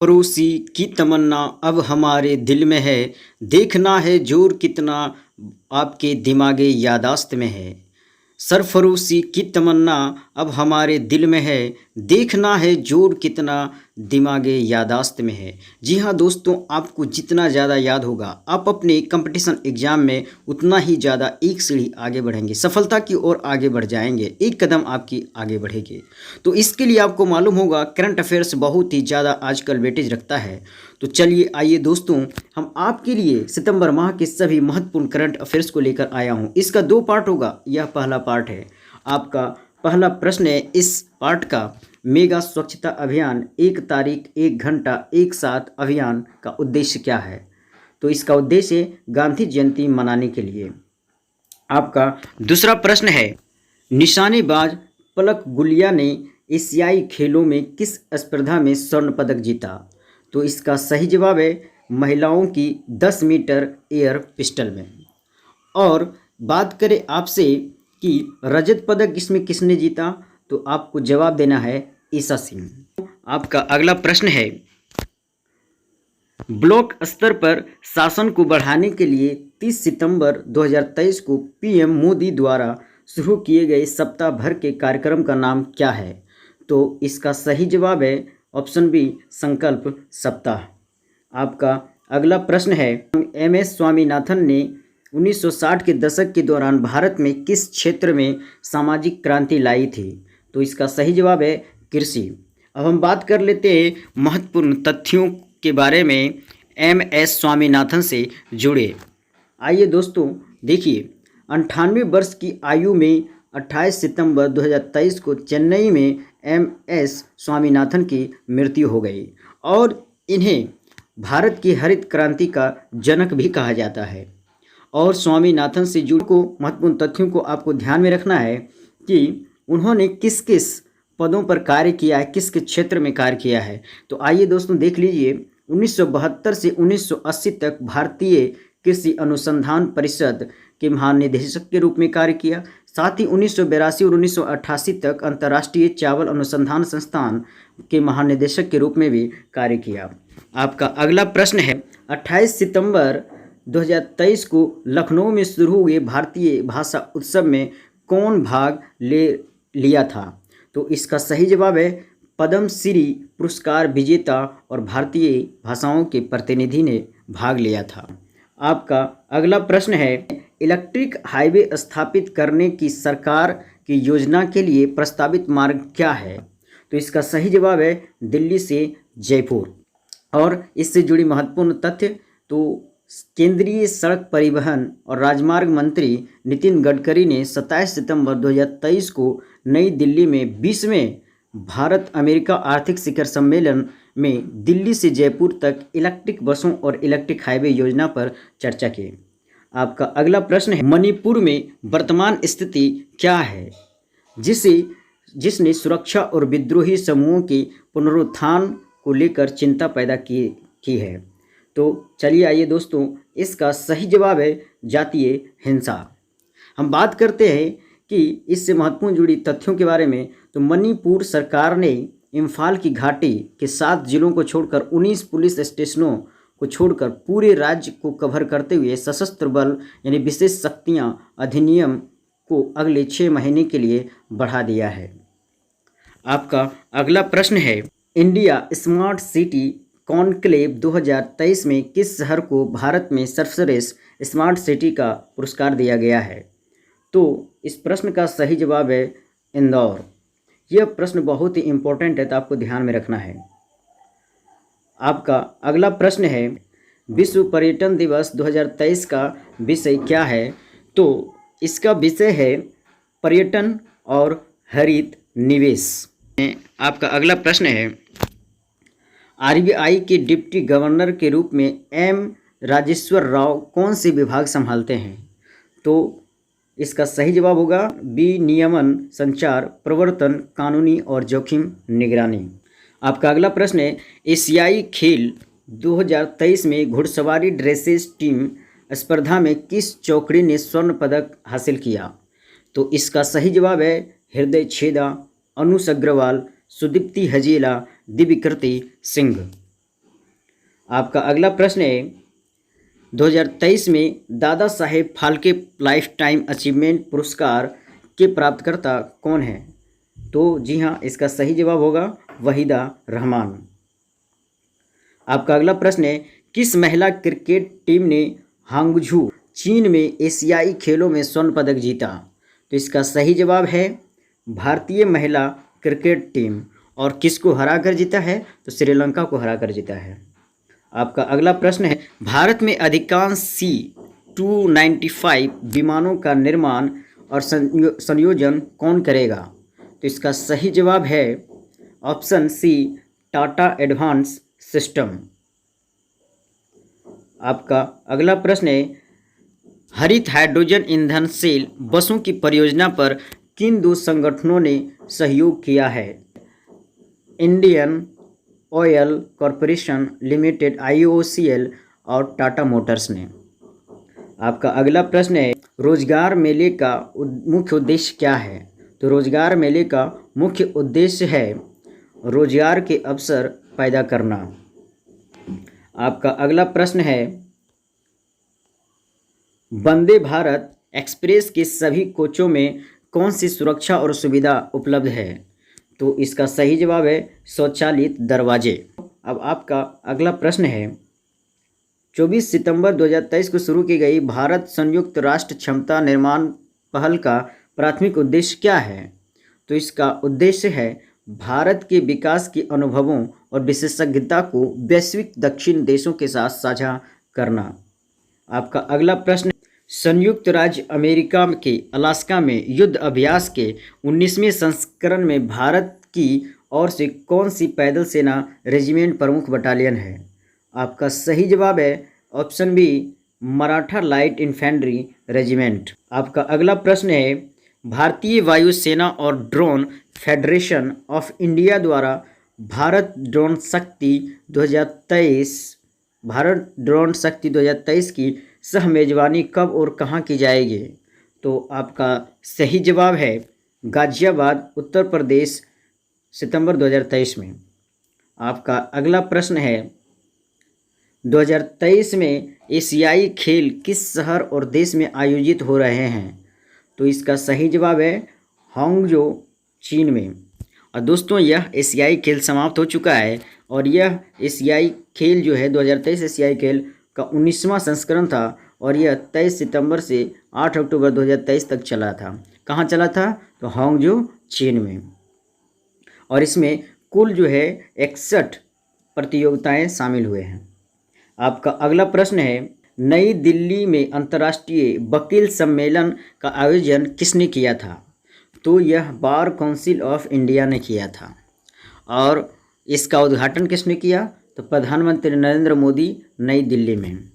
पड़ोसी की तमन्ना अब हमारे दिल में है, देखना है जोर कितना आपके दिमागे यादाश्त में है। सरफरोशी की तमन्ना अब हमारे दिल में है, देखना है जोर कितना दिमागे यादाश्त में है। जी हाँ दोस्तों, आपको जितना ज़्यादा याद होगा आप अपने कंपटीशन एग्जाम में उतना ही ज़्यादा एक सीढ़ी आगे बढ़ेंगे, सफलता की ओर आगे बढ़ जाएंगे, एक कदम आपकी आगे बढ़ेगी। तो इसके लिए आपको मालूम होगा करंट अफेयर्स बहुत ही ज़्यादा आजकल वेटेज रखता है। तो चलिए आइए दोस्तों, हम आपके लिए सितंबर माह के सभी महत्वपूर्ण करंट अफेयर्स को लेकर आया हूँ। इसका 2 पार्ट होगा, यह पहला पार्ट है। आपका पहला प्रश्न है इस पार्ट का, मेगा स्वच्छता अभियान 1 तारीख 1 घंटा 1 साथ अभियान का उद्देश्य क्या है? तो इसका उद्देश्य गांधी जयंती मनाने के लिए। आपका दूसरा प्रश्न है, निशानेबाज पलक गुलिया ने एशियाई खेलों में किस स्पर्धा में स्वर्ण पदक जीता? तो इसका सही जवाब है महिलाओं की 10 मीटर एयर पिस्टल में। और बात करें आपसे कि रजत पदक इसमें किसने जीता, तो आपको जवाब देना है ईसा सिंह। आपका अगला प्रश्न है, ब्लॉक स्तर पर शासन को बढ़ाने के लिए 30 सितंबर 2023 को पीएम मोदी द्वारा शुरू किए गए सप्ताह भर के कार्यक्रम का नाम क्या है? तो इसका सही जवाब है ऑप्शन बी, संकल्प सप्ताह। आपका अगला प्रश्न है, एम.एस. स्वामीनाथन ने 1960 के दशक के दौरान भारत में किस क्षेत्र में सामाजिक क्रांति लाई थी? तो इसका सही जवाब है कृषि। अब हम बात कर लेते हैं महत्वपूर्ण तथ्यों के बारे में एम.एस. स्वामीनाथन से जुड़े। आइए दोस्तों देखिए, 98 वर्ष की आयु में 28 सितंबर 2023 को चेन्नई में एम.एस. स्वामीनाथन की मृत्यु हो गई और इन्हें भारत की हरित क्रांति का जनक भी कहा जाता है। और स्वामीनाथन से जुड़े को महत्वपूर्ण तथ्यों को आपको ध्यान में रखना है कि उन्होंने किस किस पदों पर कार्य किया है, किस किस क्षेत्र में कार्य किया है। तो आइए दोस्तों देख लीजिए, 1972 से 1980 तक भारतीय कृषि अनुसंधान परिषद के महानिदेशक के रूप में कार्य किया। साथ ही 1982 और 1988 तक अंतर्राष्ट्रीय चावल अनुसंधान संस्थान के महानिदेशक के रूप में भी कार्य किया। आपका अगला प्रश्न है, 28 सितंबर 2023 को लखनऊ में शुरू हुए भारतीय भाषा उत्सव में कौन भाग ले लिया था? तो इसका सही जवाब है पद्म श्री पुरस्कार विजेता और भारतीय भाषाओं के प्रतिनिधि ने भाग लिया था। आपका अगला प्रश्न है, इलेक्ट्रिक हाईवे स्थापित करने की सरकार की योजना के लिए प्रस्तावित मार्ग क्या है? तो इसका सही जवाब है दिल्ली से जयपुर। और इससे जुड़ी महत्वपूर्ण तथ्य, तो केंद्रीय सड़क परिवहन और राजमार्ग मंत्री नितिन गडकरी ने 27 सितंबर 2023 को नई दिल्ली में 20वें भारत अमेरिका आर्थिक शिखर सम्मेलन में दिल्ली से जयपुर तक इलेक्ट्रिक बसों और इलेक्ट्रिक हाईवे योजना पर चर्चा की। आपका अगला प्रश्न है, मणिपुर में वर्तमान स्थिति क्या है जिसने सुरक्षा और विद्रोही समूहों के पुनरुत्थान को लेकर चिंता पैदा की है? तो चलिए आइए दोस्तों, इसका सही जवाब है जातीय हिंसा। हम बात करते हैं कि इससे महत्वपूर्ण जुड़ी तथ्यों के बारे में। तो मणिपुर सरकार ने इम्फाल की घाटी के 7 जिलों को छोड़कर 19 पुलिस स्टेशनों को छोड़कर पूरे राज्य को कवर करते हुए सशस्त्र बल यानी विशेष शक्तियां अधिनियम को अगले 6 महीने के लिए बढ़ा दिया है। आपका अगला प्रश्न है, इंडिया स्मार्ट सिटी कॉन्क्लेव 2023 में किस शहर को भारत में सर्वश्रेष्ठ स्मार्ट सिटी का पुरस्कार दिया गया है? तो इस प्रश्न का सही जवाब है इंदौर। यह प्रश्न बहुत ही इम्पोर्टेंट है, तो आपको ध्यान में रखना है। आपका अगला प्रश्न है, विश्व पर्यटन दिवस 2023 का विषय क्या है? तो इसका विषय है पर्यटन और हरित निवेश। आपका अगला प्रश्न है, आरबीआई के डिप्टी गवर्नर के रूप में एम राजेश्वर राव कौन से विभाग संभालते हैं? तो इसका सही जवाब होगा बी, नियमन, संचार, प्रवर्तन, कानूनी और जोखिम निगरानी। आपका अगला प्रश्न है, एशियाई खेल 2023 में घुड़सवारी ड्रेसेज टीम स्पर्धा में किस चौकड़ी ने स्वर्ण पदक हासिल किया? तो इसका सही जवाब है हृदय छेदा, अनुस अग्रवाल, सुदीप्ति हजेला, दिव्यकृति सिंह। आपका अगला प्रश्न है 2023 में Dada Saheb Phalke life time achievement पुरस्कार के प्राप्तकर्ता कौन है? तो जी हाँ, इसका सही जवाब होगा वहीदा रहमान। आपका अगला प्रश्न है किस महिला क्रिकेट टीम ने हांगझू चीन में एशियाई खेलों में स्वर्ण पदक जीता? तो इसका सही जवाब है भारतीय महिला क्रिकेट टीम। और किसको हराकर जीता है? तो श्रीलंका को हराकर जीता है। आपका अगला प्रश्न है भारत में अधिकांश C-295 विमानों का निर्माण और संयोजन कौन करेगा? तो इसका सही जवाब है option C Tata advance system. आपका अगला प्रश्न है हरित हाइड्रोजन ईंधन सेल बसों की परियोजना पर किन दो संगठनों ने सहयोग किया है? Indian oil corporation limited IOCL और टाटा मोटर्स ने। आपका अगला प्रश्न है रोजगार मेले का मुख्य उद्देश्य क्या है? तो रोजगार मेले का मुख्य उद्देश्य है रोजगार के अवसर पैदा करना। आपका अगला प्रश्न है वंदे भारत एक्सप्रेस के सभी कोचों में कौन सी सुरक्षा और सुविधा उपलब्ध है? तो इसका सही जवाब है स्वचालित दरवाजे। अब आपका अगला प्रश्न है 24 सितंबर 2023 को शुरू की गई भारत संयुक्त राष्ट्र क्षमता निर्माण पहल का प्राथमिक उद्देश्य क्या है? तो इसका उद्देश्य है भारत के विकास के अनुभवों और विशेषज्ञता को वैश्विक दक्षिण देशों के साथ साझा करना। आपका अगला प्रश्न संयुक्त राज्य अमेरिका के अलास्का में युद्ध अभ्यास के 19वें संस्करण में भारत की ओर से कौन सी पैदल सेना रेजिमेंट प्रमुख बटालियन है? आपका सही जवाब है option B Maratha light infantry regiment. आपका अगला प्रश्न है भारतीय वायुसेना और ड्रोन फेडरेशन ऑफ इंडिया द्वारा भारत ड्रोन शक्ति 2023 की सह मेजबानी कब और कहां की जाएगी? तो आपका सही जवाब है गाजियाबाद उत्तर प्रदेश सितंबर 2023 में। आपका अगला प्रश्न है 2023 में एशियाई खेल किस शहर और देश में आयोजित हो रहे हैं? तो इसका सही जवाब है हांगझो चीन में। और दोस्तों यह एशियाई खेल समाप्त हो चुका है और यह एशियाई खेल जो है 2023 एशियाई खेल का 19वां संस्करण था और यह 23 सितंबर से 8 अक्टूबर 2023 तक चला था। कहाँ चला था? तो हांगझो चीन में। और इसमें कुल जो है 61 प्रतियोगिताएं शामिल हुए हैं। आपका अगला प्रश्न है नई दिल्ली में अंतर्राष्ट्रीय वकील सम्मेलन का आयोजन किसने किया था? तो यह बार काउंसिल ऑफ इंडिया ने किया था। और इसका उद्घाटन किसने किया? तो प्रधानमंत्री नरेंद्र मोदी नई दिल्ली में।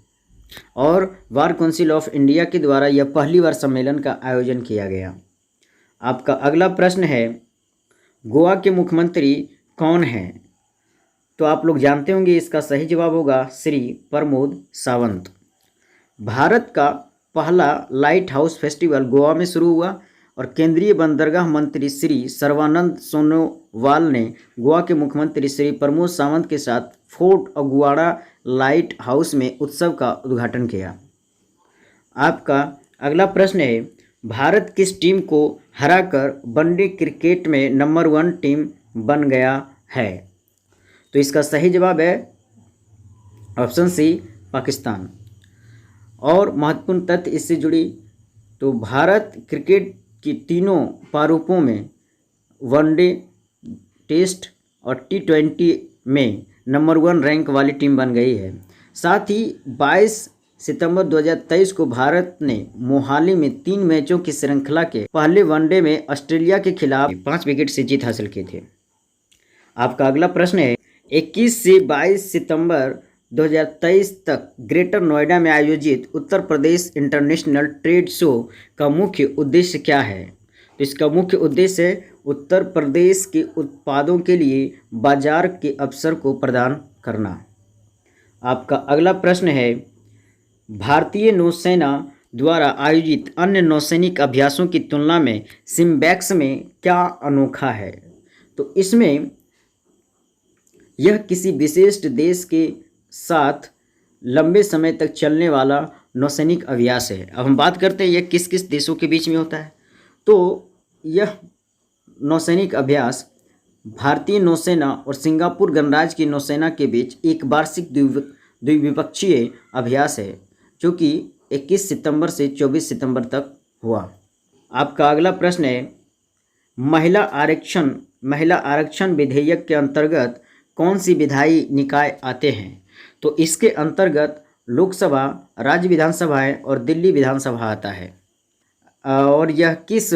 और बार काउंसिल ऑफ इंडिया के द्वारा यह पहली बार सम्मेलन का आयोजन किया गया। आपका अगला प्रश्न है गोवा के मुख्यमंत्री कौन हैं? तो आप लोग जानते होंगे इसका सही जवाब होगा श्री प्रमोद सावंत। भारत का पहला लाइट हाउस फेस्टिवल गोवा में शुरू हुआ और केंद्रीय बंदरगाह मंत्री श्री सर्बानंद सोनोवाल ने गोवा के मुख्यमंत्री श्री प्रमोद सावंत के साथ फोर्ट अगुआड़ा लाइट हाउस में उत्सव का उद्घाटन किया। आपका अगला प्रश्न है भारत किस टीम को हराकर वनडे क्रिकेट में नंबर 1 टीम बन गया है? तो इसका सही जवाब है ऑप्शन सी पाकिस्तान। और महत्वपूर्ण तथ्य इससे जुड़ी तो भारत क्रिकेट की तीनों प्रारूपों में वनडे, टेस्ट और T20 में नंबर 1 रैंक वाली टीम बन गई है। साथ ही 22 सितंबर 2023 को भारत ने मोहाली में 3 मैचों की श्रृंखला के पहले वनडे में ऑस्ट्रेलिया के खिलाफ 5 विकेट से जीत हासिल की थी। आपका अगला प्रश्न है 21 से 22 सितंबर 2023 तक ग्रेटर नोएडा में आयोजित Uttar Pradesh international trade show का मुख्य उद्देश्य क्या है? तो इसका मुख्य उद्देश्य है उत्तर प्रदेश के उत्पादों के लिए बाजार के अवसर को प्रदान करना। आपका अगला प्रश्न है भारतीय नौसेना द्वारा आयोजित अन्य नौसैनिक अभ्यासों की तुलना में सिम्बैक्स में क्या अनोखा है? तो इसमें यह किसी विशिष्ट देश के साथ लंबे समय तक चलने वाला नौसैनिक अभ्यास है। अब हम बात करते हैं यह किस किस देशों के बीच में होता है। तो यह नौसैनिक अभ्यास भारतीय नौसेना और सिंगापुर गणराज्य की नौसेना के बीच एक वार्षिक द्विपक्षीय अभ्यास है, जो कि 21 सितंबर से 24 सितंबर तक हुआ। आपका अगला प्रश्न है, महिला आरक्षण विधेयक के अंतर्गत कौन सी विधायी निकाय आते हैं? तो इसके अंतर्गत लोकसभा, राज्य विधानसभाएं और दिल्ली विधानसभा आता है। और यह किस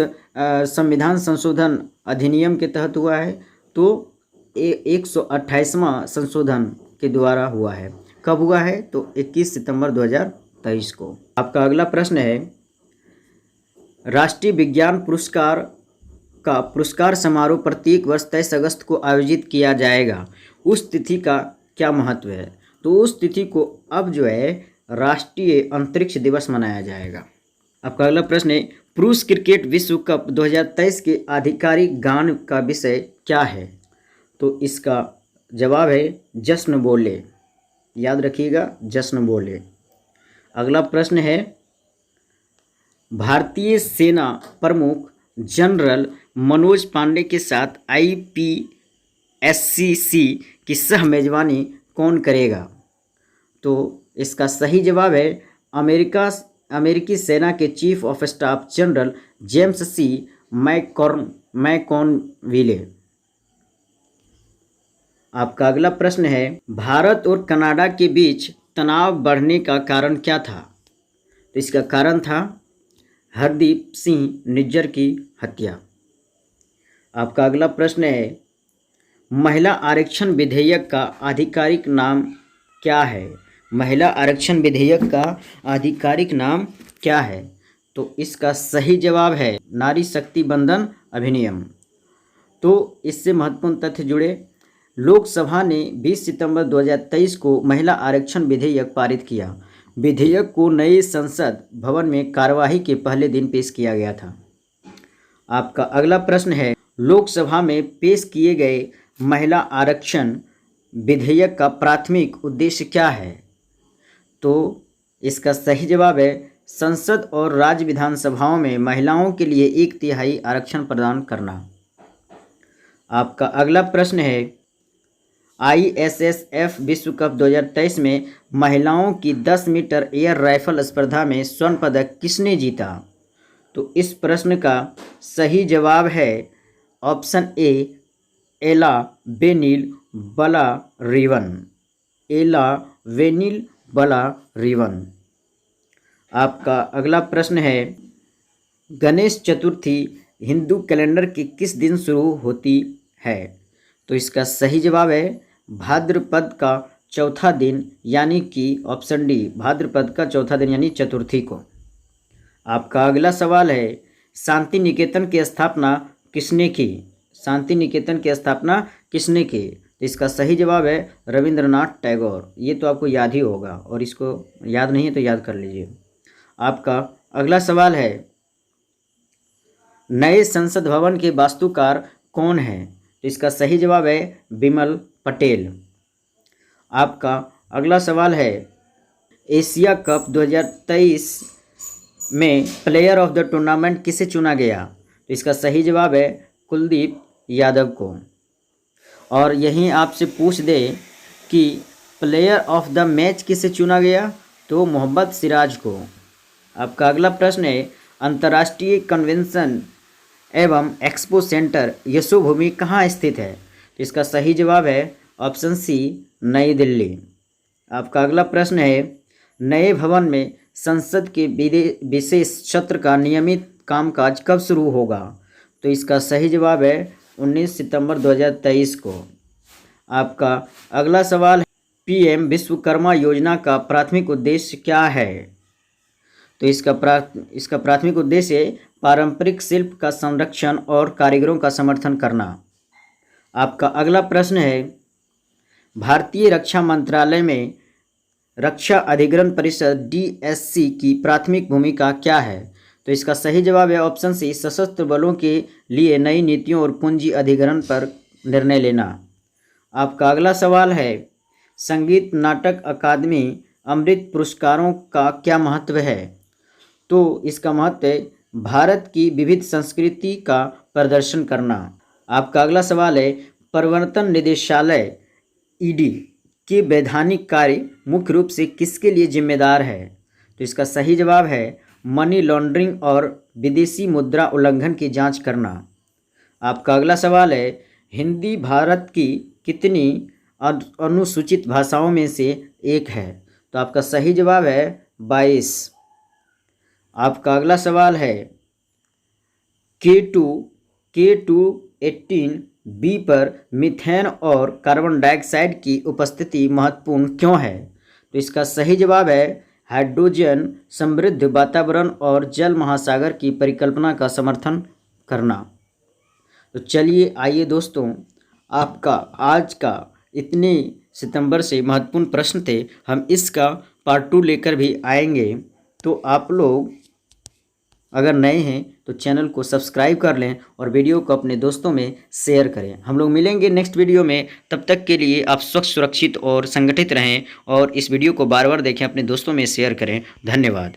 संविधान संशोधन अधिनियम के तहत हुआ है? तो 128वां संशोधन के द्वारा हुआ है। कब हुआ है? तो 21 सितंबर 2023 को। आपका अगला प्रश्न है, राष्ट्रीय विज्ञान पुरस्कार का पुरस्कार समारोह प्रत्येक वर्ष 23 अगस्त को आयोजित किया जाएगा। उस तिथि का क्या महत्व है? तो उस तिथि को अब जो है राष्ट्रीय अंतरिक्ष दिवस मनाया जाएगा। आपका अगला प्रश्न है, पुरुष क्रिकेट विश्व कप 2023 के आधिकारिक गान का विषय क्या है? तो इसका जवाब है जश्न बोले। याद रखिएगा, जश्न बोले। अगला प्रश्न है, भारतीय सेना प्रमुख जनरल मनोज पांडे के साथ IPSCC की सह मेजबानी कौन करेगा? तो इसका सही जवाब है अमेरिकी सेना के chief of staff general James C. मैकॉर्नविले। आपका अगला प्रश्न है, भारत और कनाडा के बीच तनाव बढ़ने का कारण क्या था? तो इसका कारण था हरदीप सिंह निज्जर की हत्या। आपका अगला प्रश्न है, महिला आरक्षण विधेयक का आधिकारिक नाम क्या है? महिला आरक्षण विधेयक का आधिकारिक नाम क्या है? तो इसका सही जवाब है नारी शक्ति बंधन अधिनियम। तो इससे महत्वपूर्ण तथ्य जुड़े। लोकसभा ने 20 सितंबर 2023 को महिला आरक्षण विधेयक पारित किया। विधेयक को नए संसद भवन में कार्यवाही के पहले दिन पेश किया गया था। आपका अगला प्रश्न है, लोकसभा में पेश किए गए महिला आरक्षण विधेयक का प्राथमिक उद्देश्य क्या है? तो इसका सही जवाब है संसद और राज्य विधानसभाओं में महिलाओं के लिए 1/3 आरक्षण प्रदान करना। आपका अगला प्रश्न है, ISSF विश्व कप 2023 में महिलाओं की 10 मीटर एयर राइफल स्पर्धा में स्वर्ण पदक किसने जीता? तो इस प्रश्न का सही जवाब है ऑप्शन ए एला वेनिल बलारिवन। एला वेनिल बलारिवन। आपका अगला प्रश्न है, गणेश चतुर्थी हिंदू कैलेंडर के किस दिन शुरू होती है? तो इसका सही जवाब है भाद्रपद का चौथा दिन, यानी कि ऑप्शन डी भाद्रपद का चौथा दिन यानी चतुर्थी को। आपका अगला सवाल है, शांति निकेतन की स्थापना किसने की? शांति निकेतन की स्थापना किसने की? तो इसका सही जवाब है रविंद्रनाथ टैगोर। ये तो आपको याद ही होगा, और इसको याद नहीं है तो याद कर लीजिए। आपका अगला सवाल है, नए संसद भवन के वास्तुकार कौन है? तो इसका सही जवाब है बिमल पटेल। आपका अगला सवाल है, एशिया कप 2023 में प्लेयर ऑफ द टूर्नामेंट किसे चुना गया? तो इसका सही जवाब है कुलदीप यादव को। और यहीं आपसे पूछ दे कि प्लेयर ऑफ द मैच किसे चुना गया? तो मोहम्मद सिराज को। आपका अगला प्रश्न है, अंतर्राष्ट्रीय कन्वेंशन एवं एक्सपो सेंटर यशोभूमि कहाँ स्थित है? तो इसका सही जवाब है ऑप्शन सी नई दिल्ली। आपका अगला प्रश्न है, नए भवन में संसद के विशेष सत्र का नियमित कामकाज कब शुरू होगा? तो इसका सही जवाब है 19 सितंबर 2023 को। आपका अगला सवाल है, PM विश्वकर्मा योजना का प्राथमिक उद्देश्य क्या है? तो इसका प्राथमिक उद्देश्य पारंपरिक शिल्प का संरक्षण और कारीगरों का समर्थन करना। आपका अगला प्रश्न है, भारतीय रक्षा मंत्रालय में रक्षा अधिग्रहण परिषद DSC की प्राथमिक भूमिका क्या है? तो इसका सही जवाब है ऑप्शन सी सशस्त्र बलों के लिए नई नीतियों और पूंजी अधिग्रहण पर निर्णय लेना। आपका अगला सवाल है, संगीत नाटक अकादमी अमृत पुरस्कारों का क्या महत्व है? तो इसका महत्व है भारत की विविध संस्कृति का प्रदर्शन करना। आपका अगला सवाल है, प्रवर्तन निदेशालय ईडी के वैधानिक कार्य मुख्य रूप से किसके लिए जिम्मेदार है? तो इसका सही जवाब है मनी लॉन्ड्रिंग और विदेशी मुद्रा उल्लंघन की जांच करना। आपका अगला सवाल है, हिंदी भारत की कितनी अनुसूचित भाषाओं में से एक है? तो आपका सही जवाब है 22। आपका अगला सवाल है, K218b पर मीथेन और कार्बन डाइऑक्साइड की उपस्थिति महत्वपूर्ण क्यों है? तो इसका सही जवाब है हाइड्रोजन समृद्ध वातावरण और जल महासागर की परिकल्पना का समर्थन करना। तो चलिए आइए दोस्तों, आपका आज का इतने सितंबर से महत्वपूर्ण प्रश्न थे, हम इसका पार्ट 2 लेकर भी आएंगे। तो आप लोग अगर नए हैं तो चैनल को सब्सक्राइब कर लें और वीडियो को अपने दोस्तों में शेयर करें। हम लोग मिलेंगे नेक्स्ट वीडियो में, तब तक के लिए आप स्वच्छ, सुरक्षित और संगठित रहें और इस वीडियो को बार बार देखें, अपने दोस्तों में शेयर करें। धन्यवाद।